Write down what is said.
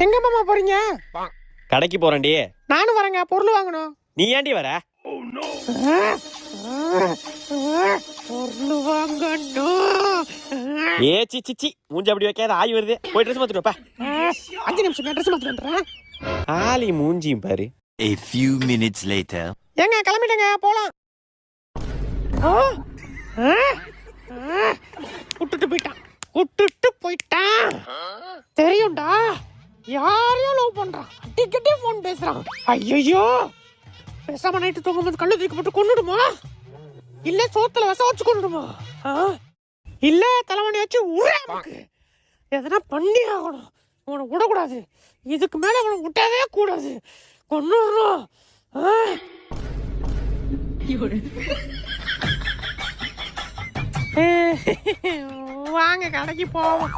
எங்க மாமா போறீங்க? கடைக்கு போறேன்டி. நானும் வரேங்க, பொருள் வாங்கணும். நீ ஏன்டி வர? பொருள் வாங்கணும். ஏ சிச்சி மூஞ்சி அப்படி வைக்காத, ஆய் வருது. போய் ட்ரெஸ் மாத்திட்டு வாப்பா. 5 நிமிஷம் ட்ரெஸ் மாத்திட்டு வந்துடுறேன். ஆலி மூஞ்சியும் பாரு. A few minutes later. ஏங்க கிளம்பிட்டேங்க, போலாம். விட்டுட்டு போயிட்டான். தெரியும்டா, யாரையும் லவ் பண்றான். அடிக்கடி போன் பேசுறான். ஐயோ, பேசாம நைட்டு தூங்கும்போது கல்லு தூக்கி போட்டு கொன்னுடுமா, இல்ல சோத்துல வச வச்சு கொன்னுடுமா, இல்ல தலைவணி வச்சு உரக்கு எதனா பண்ணி ஆகணும். அவனை விடக்கூடாது. இதுக்கு மேல அவனை விட்டவே கூடாது. கொன்னுடுறோம். வாங்க கடைக்கு போவோம்.